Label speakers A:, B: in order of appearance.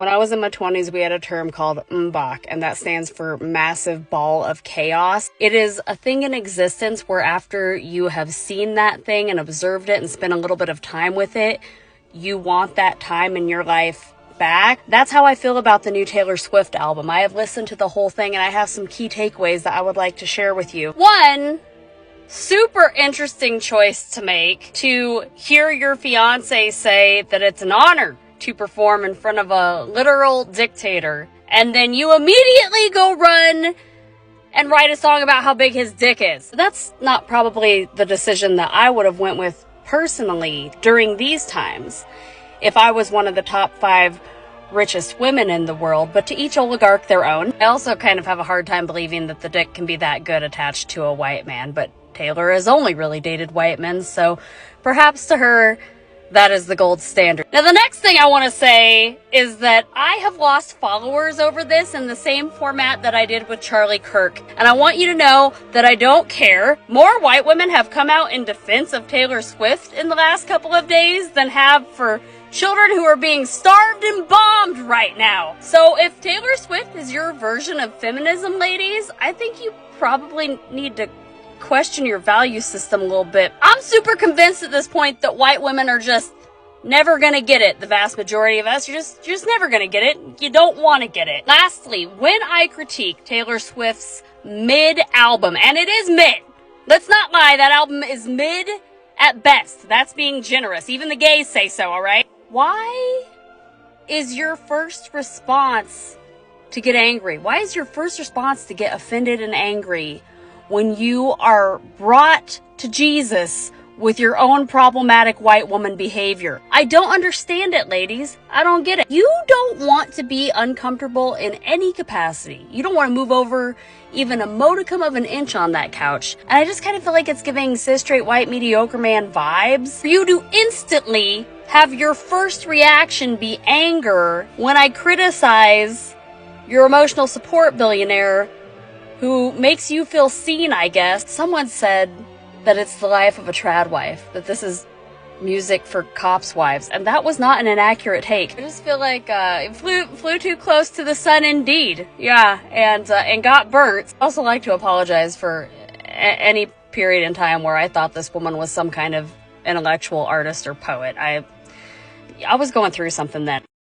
A: When I was in my 20s, we had a term called MBOC, and that stands for massive ball of chaos. It is a thing in existence where after you have seen that thing and observed it and spent a little bit of time with it, you want that time in your life back. That's how I feel about the new Taylor Swift album. I have listened to the whole thing and I have some key takeaways that I would like to share with you. One, super interesting choice to make, to hear your fiance say that it's an honor to perform in front of a literal dictator, and then you immediately go run and write a song about how big his dick is. That's not probably the decision that I would have went with personally during these times if I was one of the top 5 richest women in the world, but to each oligarch their own. I also kind of have a hard time believing that the dick can be that good attached to a white man, but Taylor has only really dated white men, so perhaps to her, that is the gold standard. Now, the next thing I want to say is that I have lost followers over this in the same format that I did with Charlie Kirk. And I want you to know that I don't care. More white women have come out in defense of Taylor Swift in the last couple of days than have for children who are being starved and bombed right now. So if Taylor Swift is your version of feminism, ladies, I think you probably need to question your value system a little bit. I'm super convinced at this point that white women are just never gonna get it. The vast majority of us, you're just never gonna get it. You don't want to get it. Lastly, when I critique Taylor Swift's mid-album, and it is mid, let's not lie, that album is mid at best. That's being generous. Even the gays say so, alright? Why is your first response to get angry? Why is your first response to get offended and angry when you are brought to Jesus with your own problematic white woman behavior? I don't understand it, ladies. I don't get it. You don't want to be uncomfortable in any capacity. You don't want to move over even a modicum of an inch on that couch. And I just kind of feel like it's giving cis straight white mediocre man vibes for you to instantly have your first reaction be anger when I criticize your emotional support billionaire who makes you feel seen, I guess. Someone said that it's the life of a trad wife, that this is music for cops' wives, and that was not an inaccurate take. I just feel like it flew too close to the sun indeed. Yeah, and got burnt. I also like to apologize for any period in time where I thought this woman was some kind of intellectual artist or poet. I was going through something then.